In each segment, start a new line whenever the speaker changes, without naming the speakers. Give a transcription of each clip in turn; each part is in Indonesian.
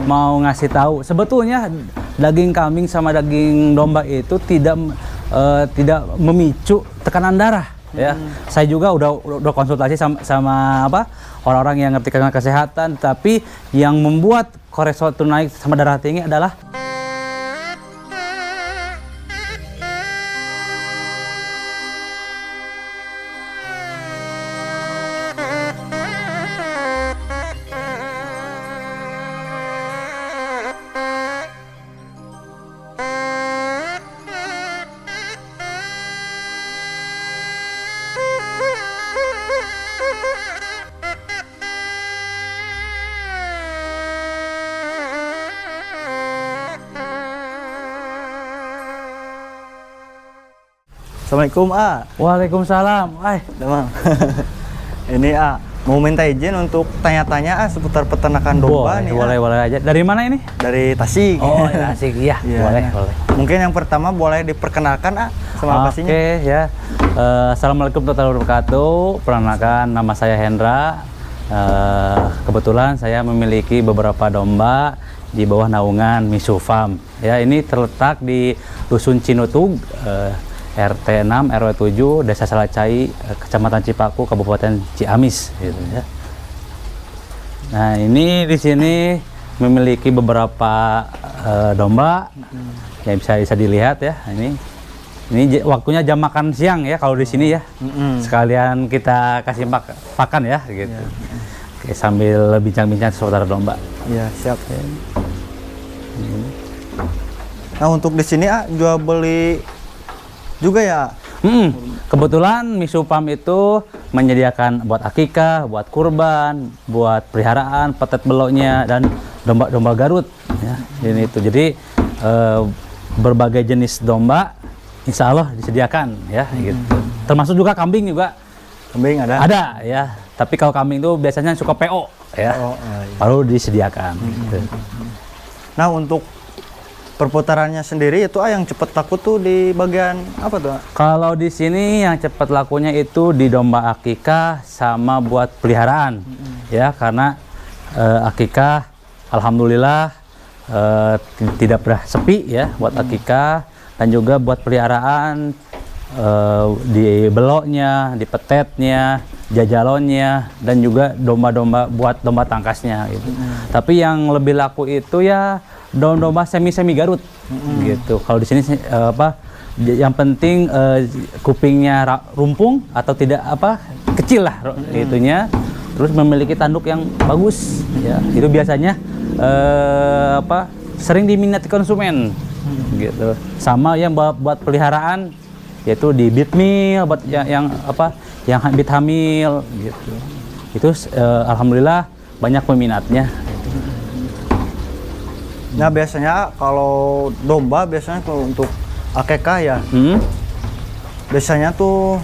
mau ngasih tahu sebetulnya daging kambing sama daging domba itu tidak memicu tekanan darah. Ya, saya juga udah konsultasi sama orang-orang yang ngerti tentang kesehatan, tapi yang membuat kolesterol itu naik sama darah tinggi adalah
Assalamualaikum, A.
Waalaikumsalam.
Damang. Ini, A, mau minta izin untuk tanya-tanya, A, seputar peternakan domba nih, A.
Boleh aja. Dari mana ini?
Dari Tasik.
Oh, Tasik. Iya, boleh.
Mungkin yang pertama boleh diperkenalkan, A, sama pastinya.
Oke, ya. Assalamualaikum warahmatullahi wabarakatuh. Perkenalkan, nama saya Hendra. Kebetulan saya memiliki beberapa domba di bawah naungan Misu Farm. Ya, ini terletak di Dusun Cinutug, RT 6 RW 7 Desa Salacai, Kecamatan Cipaku, Kabupaten Ciamis, gitu ya. Nah, ini di sini memiliki beberapa domba yang bisa dilihat ya. Ini waktunya jam makan siang ya kalau di sini ya. Sekalian kita kasih pakan ya, gitu. Oke, sambil bincang-bincang seputar domba.
Iya, siap. Nah, untuk di sini, A, jual beli juga ya?
Kebetulan Misu Farm itu menyediakan buat akikah, buat kurban, buat peliharaan, petet beloknya, dan domba-domba Garut ya. Jadi berbagai jenis domba insya Allah disediakan ya, gitu. Termasuk juga kambing juga.
Kambing ada?
Ada ya, tapi kalau kambing itu biasanya suka PO ya, baru disediakan. Gitu.
Nah, untuk perputarannya sendiri itu, A, yang cepat laku tuh di bagian apa tuh, A?
Kalau di sini yang cepat lakunya itu di domba akikah sama buat peliharaan ya, karena akikah alhamdulillah tidak pernah sepi ya buat akikah, dan juga buat peliharaan di beloknya, di petetnya, jajalonnya, dan juga domba-domba buat domba tangkasnya gitu. Tapi yang lebih laku itu ya domba semi Garut gitu. Kalau di sini yang penting kupingnya rumpung atau tidak kecil lah itunya, terus memiliki tanduk yang bagus ya. Itu biasanya sering diminati konsumen gitu. Sama yang buat peliharaan yaitu di bit meal buat yang bit hamil gitu. Itu alhamdulillah banyak peminatnya.
Nah, biasanya kalau domba biasanya kalau untuk akekah ya, biasanya tuh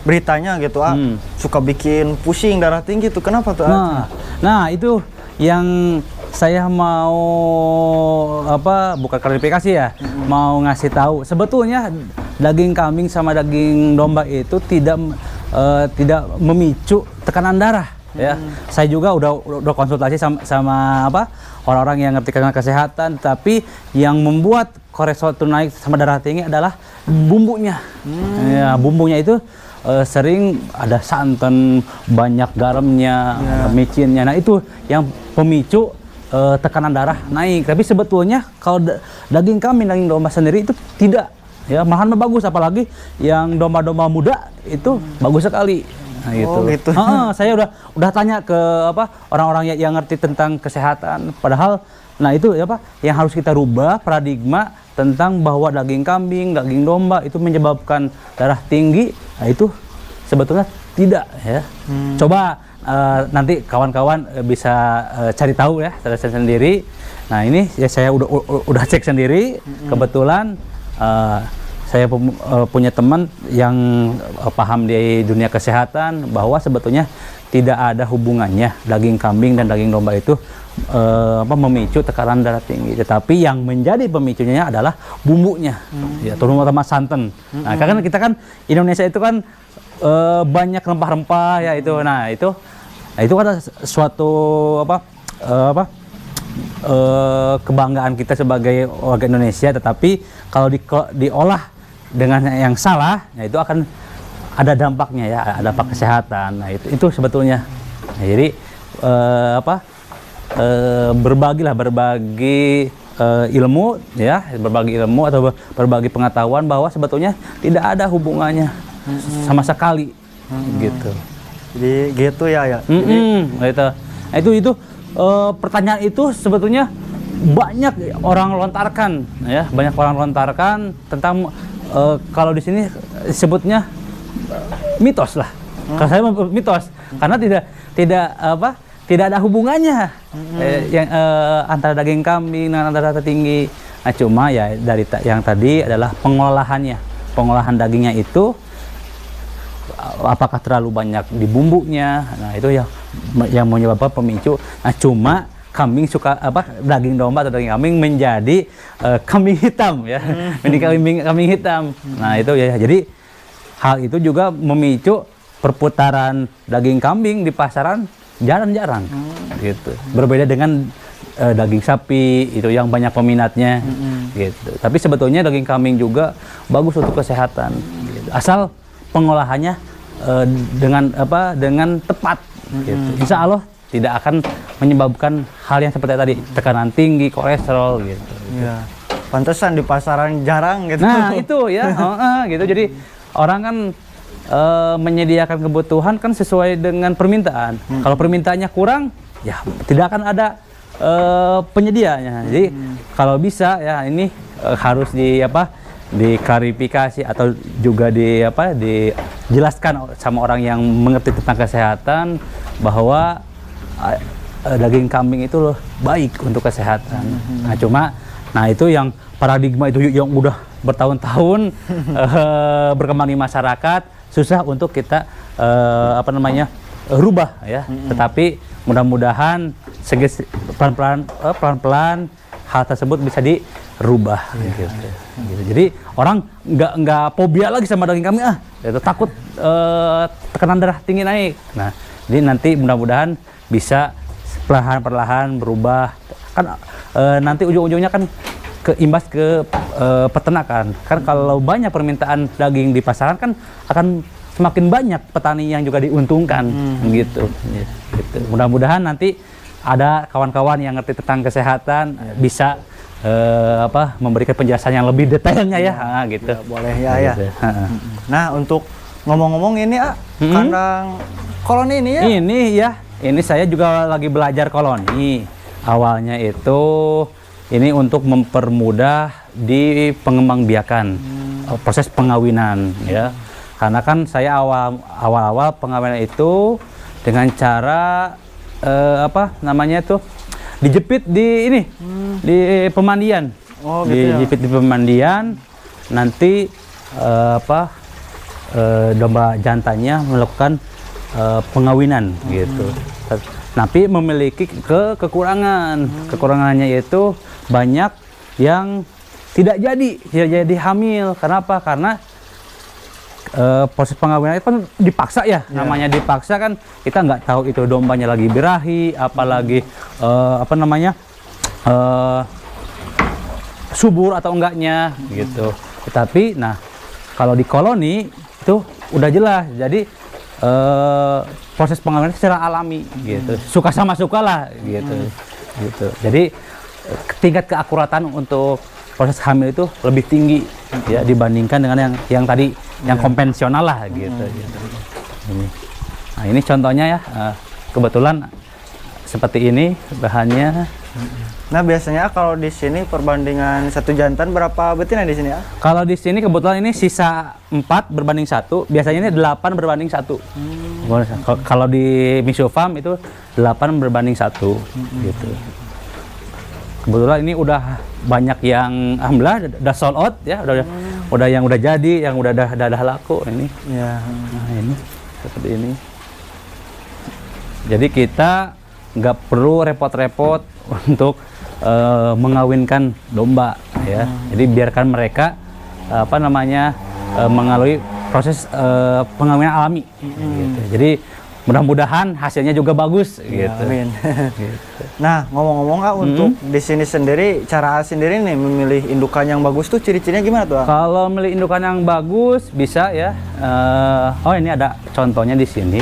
beritanya gitu, A, suka bikin pusing, darah tinggi tuh, kenapa tuh, A?
Nah itu yang saya mau bukan klarifikasi ya, mau ngasih tahu sebetulnya daging kambing sama daging domba itu tidak memicu tekanan darah. Ya, saya juga udah konsultasi sama orang-orang yang ngerti tentang kesehatan, tapi yang membuat kolesterol itu naik sama darah tinggi adalah bumbunya. Ya, bumbunya itu sering ada santan, banyak garamnya, micinnya. Nah, itu yang pemicu tekanan darah naik. Tapi sebetulnya kalau daging kambing, daging domba sendiri itu tidak, ya malahan bagus, apalagi yang domba-domba muda itu bagus sekali. Nah, gitu. Saya udah tanya ke orang-orang yang ngerti tentang kesehatan. Padahal, nah itu yang harus kita rubah paradigma tentang bahwa daging kambing, daging domba itu menyebabkan darah tinggi. Nah, itu sebetulnya tidak ya. Coba nanti kawan-kawan bisa cari tahu ya sendiri. Nah, ini ya saya udah cek sendiri. Kebetulan saya punya teman yang paham di dunia kesehatan bahwa sebetulnya tidak ada hubungannya daging kambing dan daging domba itu memicu tekanan darah tinggi, tetapi yang menjadi pemicunya adalah bumbunya, ya, terutama santan. Nah, karena kita kan Indonesia itu kan banyak rempah-rempah ya itu. Nah, itu ada suatu kebanggaan kita sebagai warga Indonesia, tetapi kalau diolah dengan yang salah, ya itu akan ada dampaknya ya, ada dampak kesehatan. Nah itu sebetulnya. Nah, jadi berbagi ilmu ya, berbagi ilmu atau berbagi pengetahuan bahwa sebetulnya tidak ada hubungannya sama sekali gitu.
Jadi gitu ya.
Gitu. Itu pertanyaan itu sebetulnya banyak orang lontarkan ya, banyak orang lontarkan tentang kalau di sini sebutnya mitos lah. Kalau saya mitos karena tidak ada hubungannya yang antara daging kambing dan antara tinggi. Nah, cuma ya dari yang tadi adalah pengolahan dagingnya itu apakah terlalu banyak di bumbunya. Nah, itu yang menyebabkan pemicu. Nah, cuma kambing suka daging domba atau daging kambing menjadi kambing hitam ya. Menjadi kambing hitam. Nah, itu ya. Jadi hal itu juga memicu perputaran daging kambing di pasaran jarang-jarang gitu. Berbeda dengan daging sapi itu yang banyak peminatnya gitu. Tapi sebetulnya daging kambing juga bagus untuk kesehatan gitu. Asal pengolahannya dengan tepat gitu. Insya Allah tidak akan menyebabkan hal yang seperti tadi, tekanan tinggi, kolesterol gitu.
Ya. Pantesan di pasaran jarang gitu.
Nah, itu ya. Gitu. Jadi orang kan menyediakan kebutuhan kan sesuai dengan permintaan. Kalau permintaannya kurang, ya tidak akan ada penyedianya. Jadi kalau bisa ya ini harus diklarifikasi atau juga dijelaskan sama orang yang mengerti tentang kesehatan bahwa daging kambing itu loh baik untuk kesehatan. Nah itu yang paradigma itu yang udah bertahun-tahun berkembang di masyarakat, susah untuk kita rubah ya. Tetapi mudah-mudahan pelan-pelan hal tersebut bisa dirubah gitu. Jadi orang nggak fobia lagi sama daging kambing, itu takut tekanan darah tinggi naik. Nah, jadi nanti mudah-mudahan bisa perlahan-perlahan berubah. Kan nanti ujung-ujungnya kan imbas ke peternakan. Kan kalau banyak permintaan daging di pasaran kan akan semakin banyak petani yang juga diuntungkan gitu. Mudah-mudahan nanti ada kawan-kawan yang ngerti tentang kesehatan bisa memberikan penjelasan yang lebih detailnya ya. Gitu.
Ya, boleh ya. Nah, untuk ngomong-ngomong ini kandang koloni ini ya.
Ini saya juga lagi belajar koloni. Awalnya itu ini untuk mempermudah di pengembangbiakan proses pengawinan ya. Karena kan saya awal-awal pengawinan itu dengan cara dijepit di pemandian. Dijepit di pemandian, nanti domba jantannya melakukan pengawinan gitu. Tapi memiliki kekurangan. Kekurangannya yaitu banyak yang tidak jadi hamil. Kenapa? Karena proses pengawinan itu kan dipaksa ya. Namanya dipaksa kan kita nggak tahu itu dombanya lagi birahi, apalagi subur atau enggaknya gitu. Tetapi nah kalau di koloni itu udah jelas. Jadi proses pengawinan secara alami gitu. Suka sama suka lah gitu. Jadi tingkat keakuratan untuk proses hamil itu lebih tinggi ya dibandingkan dengan yang tadi yang konvensional lah gitu. Nah, ini contohnya ya. Kebetulan seperti ini bahannya.
Nah, biasanya kalau di sini perbandingan satu jantan berapa betina di sini ya?
Kalau di sini kebetulan ini sisa 4 berbanding 1. Biasanya ini 8 berbanding 1. Kalau di Miso Farm itu 8 berbanding 1 gitu. Kebetulan ini udah banyak yang alhamdulillah udah sold out ya, udah yang udah jadi, yang udah laku ini.
Ya.
Nah, ini seperti ini. Jadi kita nggak perlu repot-repot untuk mengawinkan domba ya. Jadi biarkan mereka melalui proses pengawinan alami. Gitu. Jadi mudah-mudahan hasilnya juga bagus
Ya,
gitu.
amin.
Gitu.
Nah, ngomong-ngomong untuk di sini sendiri, cara sendiri nih memilih indukan yang bagus tuh ciri-cirinya gimana tuh?
Kalau milih indukan yang bagus bisa ya. Oh ini ada contohnya di sini.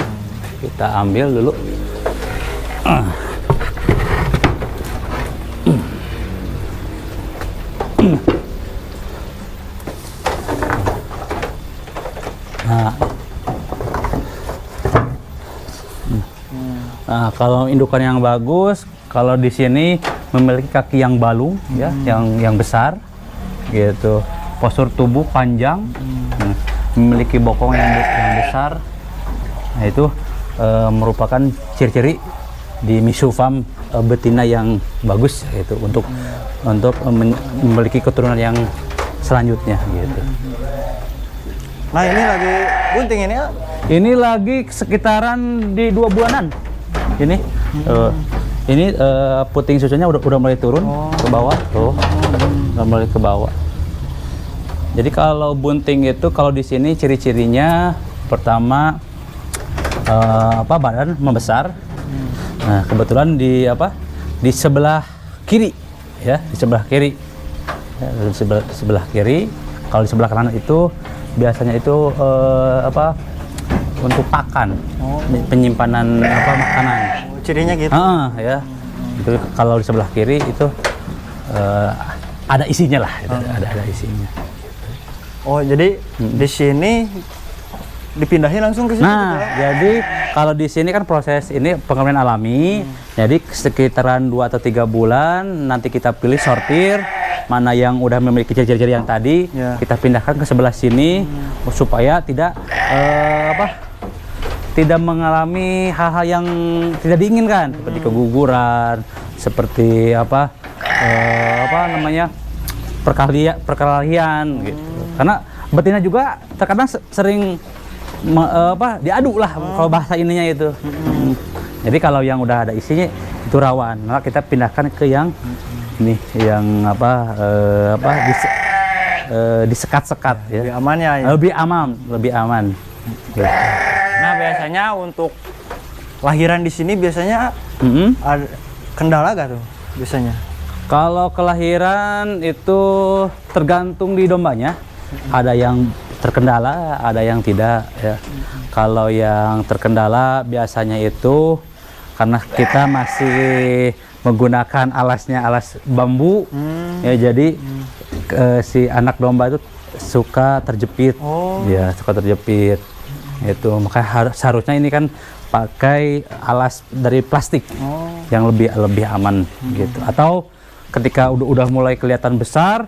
Kita ambil dulu. Nah, kalau indukan yang bagus, kalau di sini memiliki kaki yang balung, ya, yang besar, gitu. Postur tubuh panjang, memiliki bokong yang besar. Nah, itu merupakan ciri-ciri di Misu Farm betina yang bagus, gitu, untuk memiliki keturunan yang selanjutnya, gitu.
Nah, ini lagi bunting ini ya?
Ini lagi sekitaran di 2 bulanan. Ini puting susunya udah mulai turun ke bawah tuh, udah mulai ke bawah. Jadi kalau bunting itu kalau di sini ciri-cirinya pertama badan membesar. Nah, kebetulan di sebelah kiri ya, di sebelah kiri. Ya, di sebelah kiri. Kalau di sebelah kanan itu biasanya itu untuk pakan, penyimpanan makanan.
Cirinya gitu.
Ya. Itu kalau di sebelah kiri itu ada isinya lah, gitu. Ada isinya.
Oh, jadi di sini dipindahin langsung ke situ.
Nah, jadi kalau di sini kan proses ini pengerjaan alami. Jadi sekitaran 2 atau 3 bulan nanti kita pilih sortir mana yang udah memiliki ciri-ciri yang tadi, kita pindahkan ke sebelah sini supaya tidak tidak mengalami hal-hal yang tidak diinginkan, seperti keguguran, seperti perkelahian gitu. Karena betina juga terkadang sering diadu lah kalau bahasa ininya itu. Jadi kalau yang udah ada isinya itu rawan, maka kita pindahkan ke yang ini, yang disekat-sekat ya.
Lebih aman ya.
Lebih aman. Gitu.
Nah, biasanya untuk lahiran di sini biasanya ada kendala gak tuh biasanya?
Kalau kelahiran itu tergantung di dombanya. Ada yang terkendala, ada yang tidak ya. Kalau yang terkendala biasanya itu karena kita masih menggunakan alas bambu, ya, jadi si anak domba itu suka terjepit, ya, suka terjepit. Itu makanya seharusnya ini kan pakai alas dari plastik yang lebih aman gitu. Atau ketika udah mulai kelihatan besar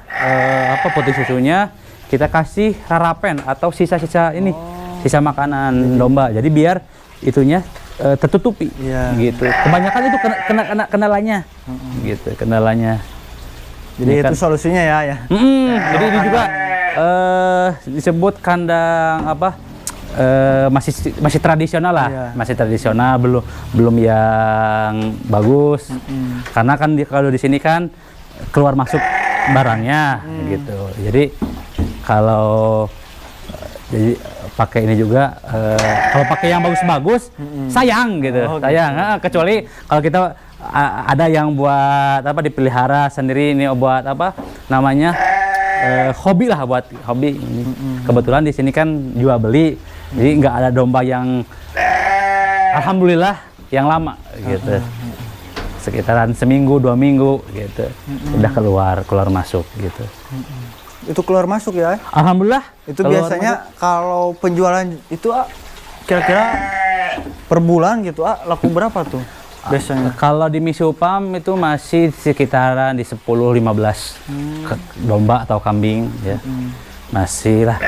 puting susunya, kita kasih rarapen atau sisa-sisa ini, sisa makanan domba. Jadi biar itunya tertutupi, gitu. Kebanyakan itu kendalanya, gitu, kendalanya.
Jadi itu solusinya ya.
Jadi ini juga disebut kandang masih tradisional lah, masih tradisional, belum yang bagus. Karena kan kalau di sini kan keluar masuk barangnya, gitu. Jadi kalau pakai ini juga, kalau pakai yang bagus-bagus, sayang gitu, sayang. Kecuali kalau kita ada yang buat dipelihara sendiri, ini buat namanya hobi lah, buat hobi. Kebetulan di sini kan jual beli, jadi nggak ada domba yang alhamdulillah yang lama gitu. Sekitaran seminggu 2 minggu gitu, udah keluar masuk gitu.
Itu keluar masuk ya?
Alhamdulillah.
Itu biasanya kalau penjualan itu kira-kira per bulan gitu laku berapa tuh biasanya? Kalau
di Misu Farm itu masih sekitaran di 10-15 domba atau kambing ya. Masih lah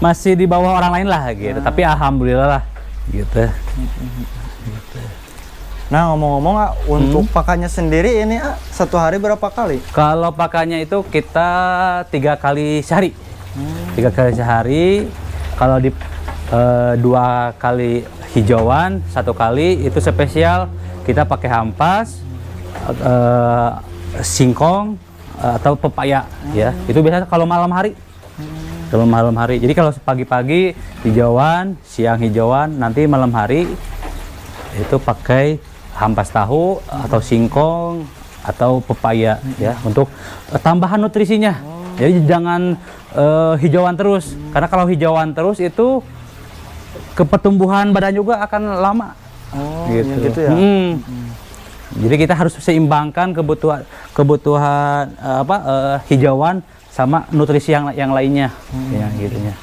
masih di bawah orang lain lah gitu. Tapi alhamdulillah lah gitu.
Nah, ngomong-ngomong untuk pakannya sendiri ini 1 hari berapa kali?
Kalau pakannya itu kita 3 kali sehari. 3 kali sehari. Kalau di 2 kali hijauan, 1 kali itu spesial kita pakai hampas, singkong atau pepaya ya. Itu biasanya kalau malam hari. Kalau malam hari. Jadi kalau pagi-pagi hijauan, siang hijauan, nanti malam hari itu pakai ampas tahu atau singkong atau pepaya ya untuk tambahan nutrisinya. Jadi jangan hijauan terus, karena kalau hijauan terus itu pertumbuhan badan juga akan lama.
Gitu ya.
Jadi kita harus seimbangkan kebutuhan hijauan sama nutrisi yang lainnya, ya gitunya.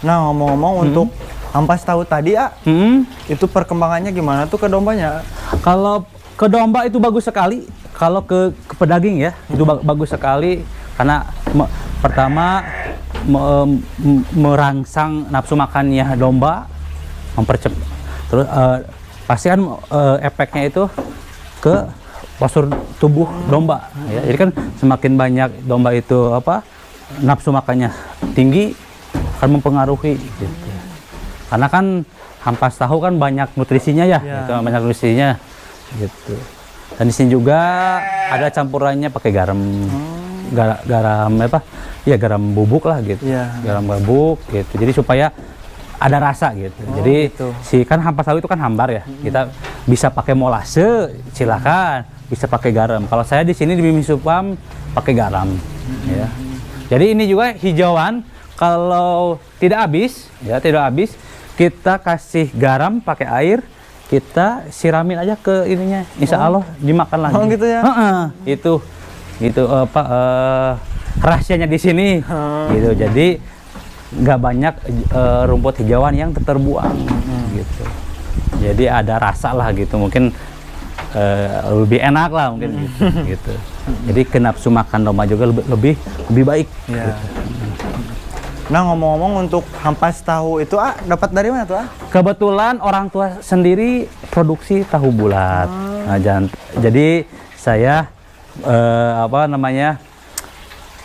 Nah, ngomong-ngomong untuk ampas tahu tadi itu perkembangannya gimana tuh ke dombanya?
Kalau ke domba itu bagus sekali, kalau ke pedaging ya itu bagus sekali karena pertama merangsang nafsu makannya domba, mempercepat. Terus pasti kan efeknya itu ke postur tubuh domba ya. Jadi kan semakin banyak domba itu nafsu makannya tinggi akan mempengaruhi gitu. Karena kan ampas tahu kan banyak nutrisinya ya, gitu, banyak nutrisinya gitu. Dan di sini juga ada campurannya pakai garam. Garam bubuk lah gitu. Garam bubuk gitu. Jadi supaya ada rasa gitu. Jadi kan ampas tahu itu kan hambar ya. Kita bisa pakai molase, silakan. Bisa pakai garam. Kalau saya di sini di Mimi Supam pakai garam. Ya. Jadi ini juga hijauan. Kalau tidak habis, kita kasih garam pakai air. Kita siramin aja ke ininya. Insya Allah dimakan lagi.
Oh gitu ya.
Itu rahasianya di sini. Gitu. Jadi nggak banyak rumput hijauan yang terbuang gitu. Jadi ada rasa lah gitu, mungkin lebih enak lah mungkin gitu. Jadi nafsu makan domba juga lebih baik. Gitu.
Nah, ngomong-ngomong untuk ampas tahu itu dapat dari mana tuh?
Kebetulan orang tua sendiri produksi tahu bulat. Nah, jadi saya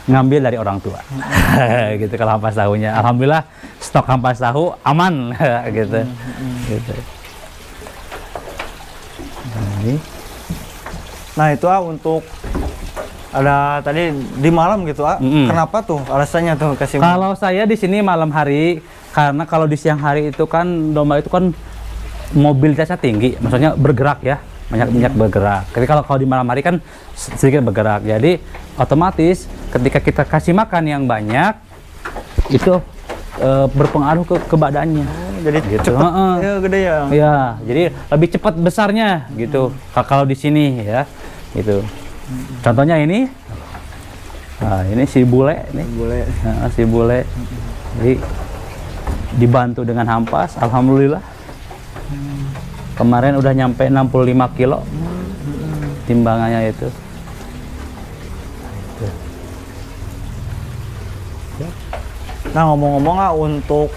ngambil dari orang tua. Gitu kalau ampas tahunya. Alhamdulillah stok ampas tahu aman gitu. Gitu.
Nah, itu untuk ada tadi di malam gitu Kenapa tuh alasannya tuh kasih?
Kalau saya di sini malam hari, karena kalau di siang hari itu kan domba itu kan mobilitasnya tinggi, maksudnya bergerak ya, banyak bergerak. Tapi kalau di malam hari kan sedikit bergerak, jadi otomatis ketika kita kasih makan yang banyak itu berpengaruh ke badannya.
Jadi
gitu.
Cepat gede ya.
Ya, jadi lebih cepat besarnya gitu. Kalau di sini ya, gitu. Contohnya ini, nah ini si bule, si bule. Jadi dibantu dengan ampas, alhamdulillah. Kemarin udah nyampe 65 kilo timbangannya itu.
Nah, ngomong-ngomong untuk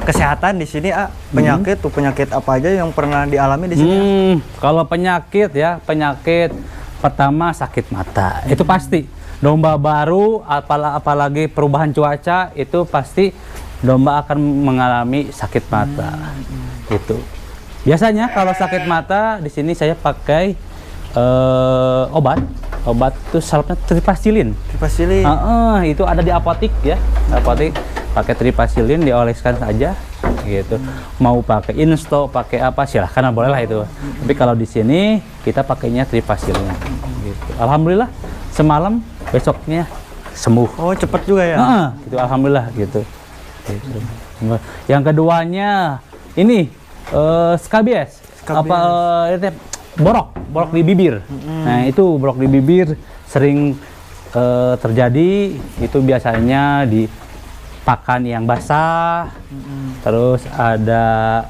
kesehatan di sini penyakit apa aja yang pernah dialami di sini?
Kalau penyakit pertama sakit mata, itu pasti. Domba baru, apalagi perubahan cuaca, itu pasti domba akan mengalami sakit mata. Itu. Biasanya kalau sakit mata di sini saya pakai obat itu salpnya tripacillin. Itu ada di apotik ya, pakai tripacillin, dioleskan saja gitu. Mau pakai insto, pakai apa silahkan, boleh lah itu. Tapi kalau di sini kita pakainya tripacillin gitu. Alhamdulillah semalam besoknya sembuh.
Oh, cepat juga ya.
Gitu, alhamdulillah gitu. Yang keduanya ini skabies. Borok di bibir. Nah, itu borok di bibir sering terjadi, itu biasanya di pakan yang basah. Terus ada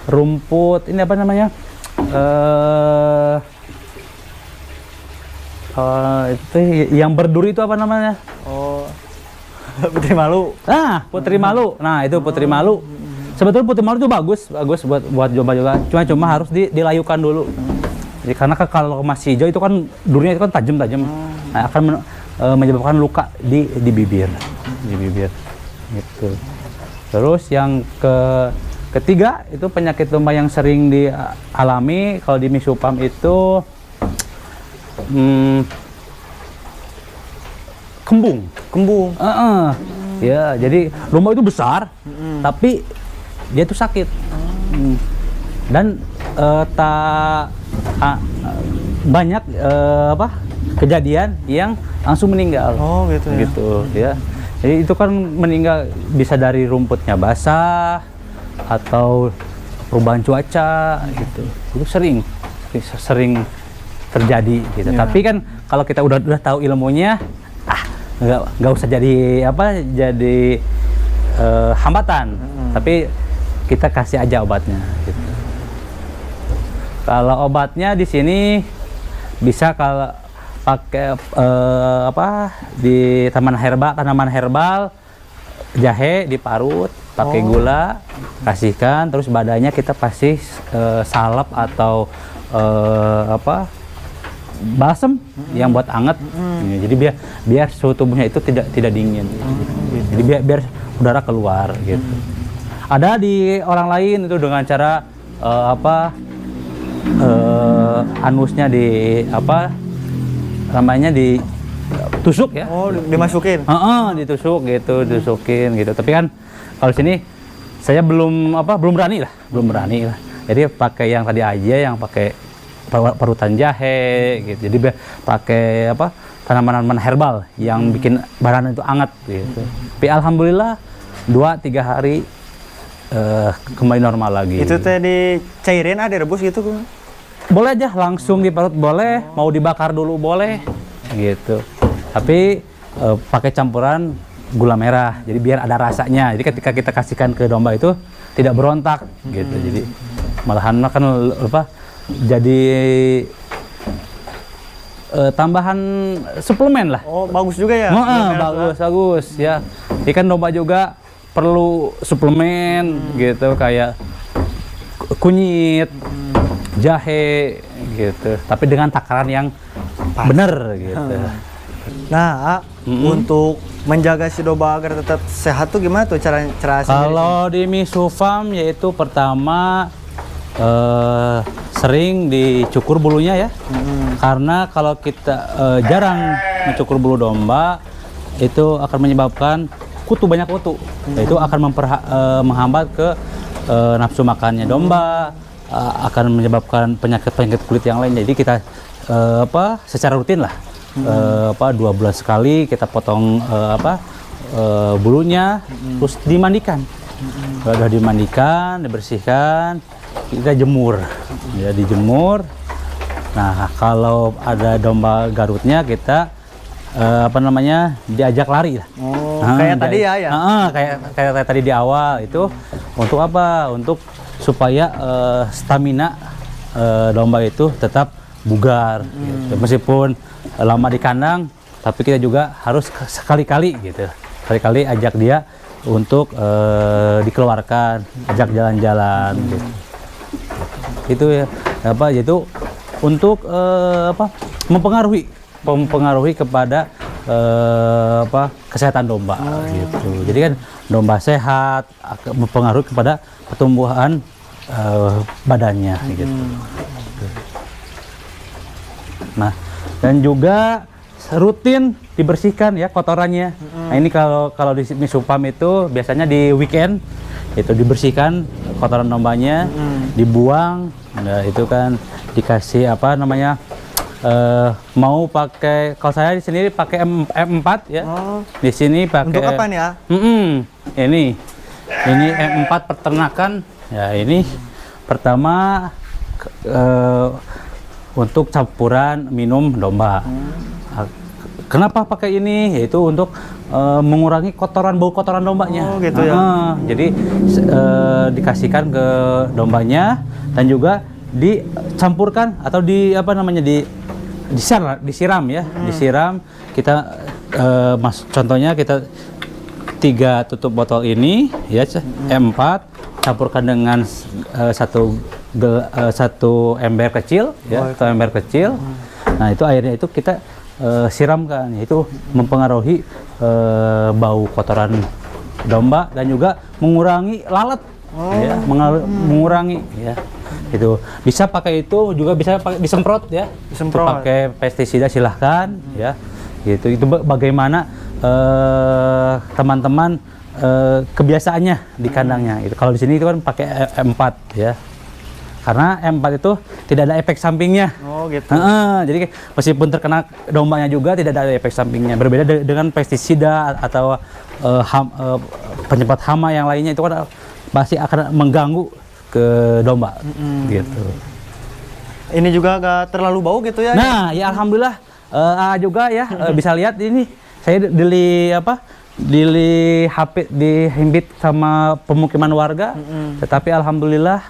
rumput, ini apa namanya? Itu yang berduri itu apa namanya?
Putri malu.
Putri malu. Nah, itu putri malu. Sebetulnya putri malu itu bagus buat domba juga. Cuma harus dilayukan dulu. Jadi karena kalau masih hijau itu kan durinya itu kan tajam. Nah, akan menyebabkan luka di bibir. Gitu. Terus yang ketiga itu penyakit domba yang sering dialami kalau di Mimi Supam itu kembung. Ya, jadi domba itu besar, tapi dia itu sakit. Dan banyak kejadian yang langsung meninggal.
Oh gitu ya.
Gitu ya. Jadi itu kan meninggal bisa dari rumputnya basah atau perubahan cuaca gitu. Itu sering terjadi gitu.
Ya.
Tapi kan kalau kita udah tahu ilmunya, nggak usah jadi hambatan. Tapi kita kasih aja obatnya gitu. Kalau obatnya di sini bisa kalau pakai di tanaman herbal, jahe diparut, pakai gula, kasihkan, terus badannya kita kasih salep atau balsem yang buat anget. Jadi biar suhu tubuhnya itu tidak dingin. Jadi biar udara keluar gitu. Ada di orang lain itu dengan cara anusnya ditusuk ya.
Oh, dimasukin.
Ditusuk ditusukin gitu. Tapi kan kalau sini saya belum berani lah. Jadi pakai yang tadi aja, yang pakai parutan jahe gitu. Jadi pakai tanaman herbal yang bikin badan itu hangat gitu. Tapi alhamdulillah 2-3 hari kembali normal lagi.
Itu teh dicairin, direbus gitu?
Boleh aja langsung diparut boleh, mau dibakar dulu boleh gitu. Tapi pakai campuran gula merah, jadi biar ada rasanya. Jadi ketika kita kasihkan ke domba itu tidak berontak gitu. Jadi malahan kan jadi tambahan suplemen lah.
Oh, bagus juga ya?
Bagus ya. Jadi kan domba juga perlu suplemen gitu, kayak kunyit, jahe gitu. Tapi dengan takaran yang benar gitu.
Nah, untuk menjaga si domba agar tetap sehat tuh gimana tuh cara
Kalau di Misu Farm yaitu pertama sering dicukur bulunya ya. Karena kalau kita jarang mencukur bulu domba itu akan menyebabkan banyak kutu. Itu akan menghambat ke nafsu makannya domba, akan menyebabkan penyakit kulit yang lain. Jadi kita secara rutin lah 2 bulan sekali kita potong bulunya, terus dimandikan. Kalau udah dimandikan, dibersihkan, kita jemur. Ya, dijemur. Nah, kalau ada domba Garutnya kita diajak lari lah.
Oh, kayak tadi ya?
Kayak tadi di awal itu untuk apa? Untuk supaya stamina domba itu tetap bugar. Gitu. Meskipun lama di kandang, tapi kita juga harus sekali-kali gitu. Sekali-kali ajak dia untuk dikeluarkan, ajak jalan-jalan. Gitu. Itu ya yaitu untuk mempengaruhi kepada kesehatan domba gitu. Jadi kan domba sehat mempengaruhi kepada pertumbuhan badannya gitu. Nah, dan juga rutin dibersihkan ya kotorannya. Nah, ini kalau di Misu Farm itu biasanya di weekend itu dibersihkan kotoran dombanya, dibuang. Nah, itu kan dikasih mau pakai, kalau saya di sini pakai M4 ya. Di sini pakai
untuk apa nih ya?
Ini M4 peternakan. Ya, ini pertama untuk campuran minum domba. Kenapa pakai ini? Yaitu untuk mengurangi bau kotoran dombanya.
Oh, gitu ya.
Jadi dikasihkan ke dombanya dan juga dicampurkan atau disiram ya. Disiram kita contohnya kita 3 tutup botol ini ya, M4 campurkan dengan satu ember kecil ya, atau ember kecil. Nah, itu airnya itu kita siramkan, itu mempengaruhi bau kotoran domba dan juga mengurangi lalat. Ya, mengurangi ya. Itu bisa pakai, itu juga bisa pakai disemprot ya. Pakai pestisida silahkan ya. Itu bagaimana teman-teman kebiasaannya di kandangnya. Itu kalau di sini itu kan pakai M4 ya. Karena M4 itu tidak ada efek sampingnya.
Oh gitu.
Jadi meskipun terkena dombanya juga tidak ada efek sampingnya. Berbeda dengan pestisida atau penyemprot hama yang lainnya, itu kan pasti akan mengganggu ke domba. Gitu.
Ini juga agak terlalu bau gitu ya?
Nah, ya alhamdulillah juga ya bisa lihat ini saya dihimpit sama pemukiman warga, tetapi alhamdulillah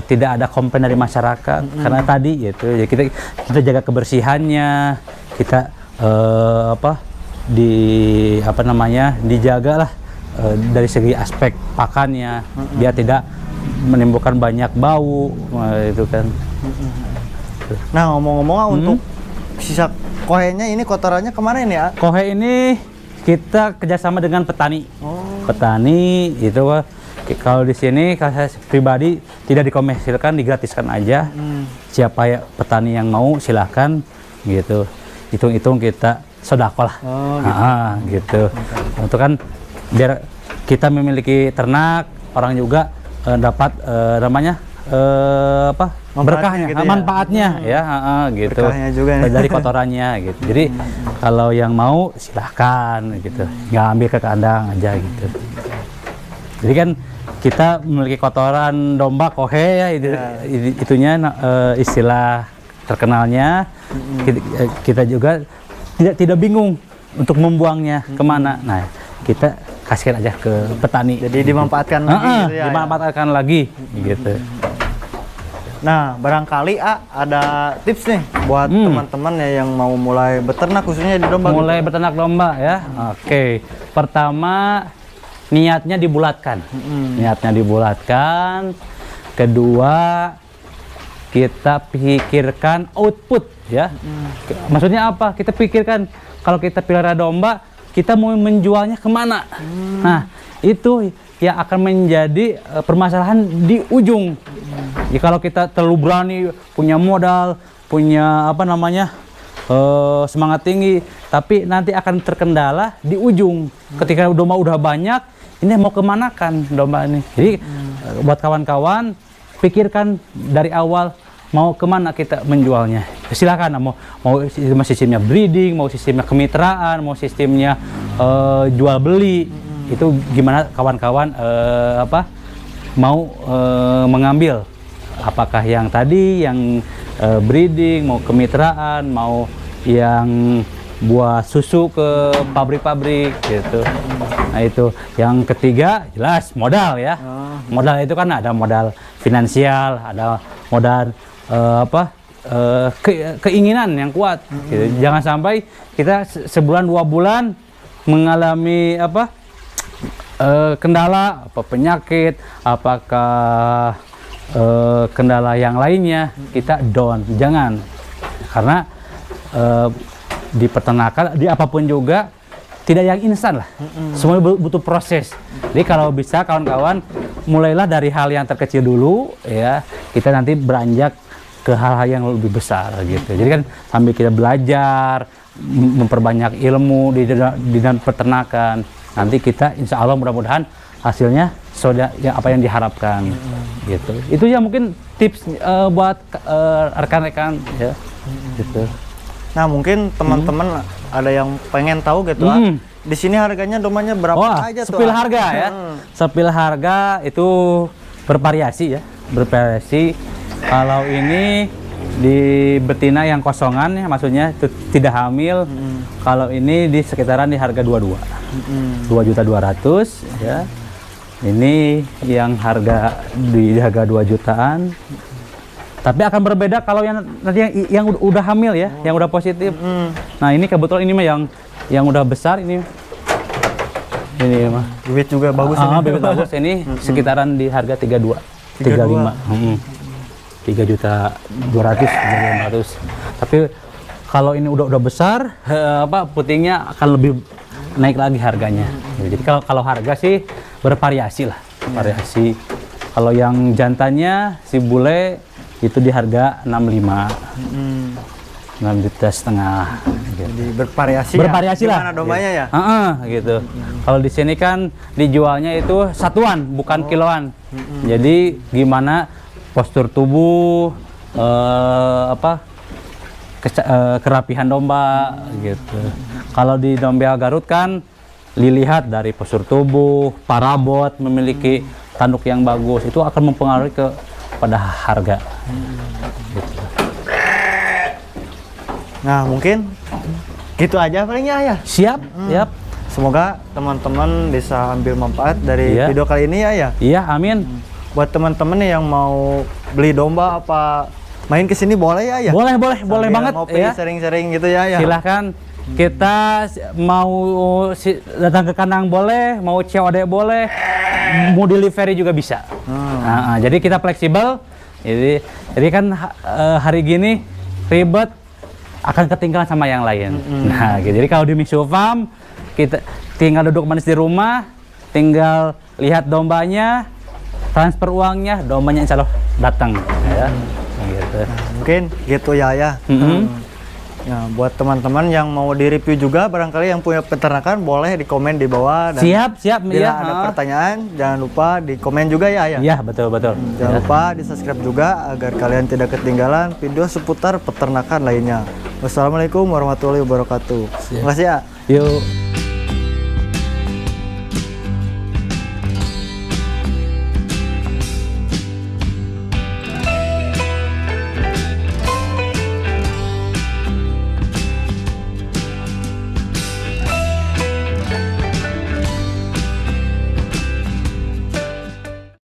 tidak ada komplain dari masyarakat karena tadi gitu ya kita jaga kebersihannya, kita dijaga lah dari segi aspek pakannya biar tidak menimbulkan banyak bau itu kan.
Nah, ngomong-ngomong untuk sisa kohenya ini kotorannya kemana ini ya?
Kohe ini kita kerjasama dengan petani. Petani itu kalau di sini kalau saya pribadi tidak dikomersilkan, digratiskan aja. Siapa ya petani yang mau silahkan gitu. Hitung-hitung kita sedekah lah. Gitu. Itu kan biar kita memiliki ternak, orang juga dapat berkahnya, gitu manfaatnya ya, gitu. Berkahnya juga dari kotorannya gitu. Jadi kalau yang mau silahkan gitu, nggak ambil ke kandang aja gitu. Jadi kan kita memiliki kotoran domba kohe ya, itunya istilah terkenalnya. Kita juga tidak bingung untuk membuangnya kemana. Nah, kita kasihkan aja ke petani.
Jadi dimanfaatkan lagi gitu ya.
Dimanfaatkan lagi gitu.
Nah, barangkali ada tips nih buat teman-teman ya yang mau mulai beternak khususnya di domba.
Mulai beternak domba ya. Oke. Pertama, niatnya dibulatkan. Niatnya dibulatkan. Kedua, kita pikirkan output ya. Maksudnya apa? Kita pikirkan kalau kita pelihara domba, kita mau menjualnya kemana? Nah, itu yang akan menjadi permasalahan di ujung. Ya, kalau kita terlalu berani, punya modal, punya semangat tinggi, tapi nanti akan terkendala di ujung. Ketika domba udah banyak, ini mau kemana kan domba ini? Jadi buat kawan-kawan, pikirkan dari awal mau kemana kita menjualnya. Silakan mau sistemnya breeding, mau sistemnya kemitraan, mau sistemnya jual beli. Itu gimana kawan-kawan mau mengambil, apakah yang tadi yang breeding, mau kemitraan, mau yang buat susu ke pabrik-pabrik gitu. Nah, itu yang ketiga jelas modal ya. Modal itu kan ada modal finansial, ada modal keinginan yang kuat gitu. Jangan sampai kita sebulan 2 bulan mengalami kendala, penyakit, apakah kendala yang lainnya, kita down. Jangan, karena di peternakan, di apapun juga tidak yang instan lah. Semua butuh proses. Jadi kalau bisa kawan-kawan mulailah dari hal yang terkecil dulu ya, kita nanti beranjak ke hal-hal yang lebih besar gitu. Jadi kan sambil kita belajar, memperbanyak ilmu di dalam peternakan, nanti kita insya Allah mudah-mudahan hasilnya sudah apa yang diharapkan gitu. Itu ya mungkin tips buat rekan-rekan ya gitu.
Nah, mungkin teman-teman ada yang pengen tahu gitu di sini harganya dombanya berapa aja tuh?
Sepil harga ya. Sepil harga itu bervariasi ya, bervariasi. Kalau ini di betina yang kosongan ya, maksudnya tidak hamil. Kalau ini di sekitaran di harga 22. 2.200.000 ya. Ini yang harga di harga 2 jutaan. Tapi akan berbeda kalau yang nanti yang udah hamil ya, yang udah positif. Nah, ini kebetulan ini mah yang udah besar ini. Ini mah
bibit juga bagus ini.
Bibit bagus ini sekitaran di harga 35. 3.200.000. Tapi kalau ini udah besar, putingnya akan lebih naik lagi harganya. Jadi kalau harga sih bervariasi lah, variasi. Kalau yang jantannya si bule itu di harga 65. 6,5 juta. Gitu.
Jadi bervariasi.
Bervariasi
ya?
lah.
Gimana dombanya ya?
Gitu. Kalau di sini kan dijualnya itu satuan, bukan kiloan. Jadi gimana postur tubuh, kerapihan domba gitu. Kalau di domba Garut kan dilihat dari postur tubuh, parabot, memiliki tanduk yang bagus, itu akan mempengaruhi pada harga. Gitu.
Nah mungkin gitu aja palingnya ya.
Siap, siap.
Semoga teman-teman bisa ambil manfaat dari
Iya.
video kali ini ya.
Iya, amin.
Buat teman-teman nih yang mau beli domba apa main ke sini boleh ya?
Boleh
Sambil
banget
ngopi,
ya.
sering-sering gitu ya.
Silahkan. Kita mau datang ke kandang boleh, mau COD boleh, mau delivery juga bisa. Jadi kita fleksibel. Jadi kan hari gini ribet akan ketinggalan sama yang lain. Nah, gitu. Jadi kalau di Mixu Farm kita tinggal duduk manis di rumah, tinggal lihat dombanya, transfer uangnya, dombanya insya Allah datang. Ya. Gitu.
Mungkin gitu ya. Nah, buat teman-teman yang mau di-review juga, barangkali yang punya peternakan boleh di komen di bawah. Dan
Siap.
bila
Ya.
ada pertanyaan, jangan lupa di komen juga ya.
Iya, betul.
Jangan lupa di subscribe juga agar kalian tidak ketinggalan video seputar peternakan lainnya. Wassalamualaikum warahmatullahi wabarakatuh. Terima kasih ya.
Yuk.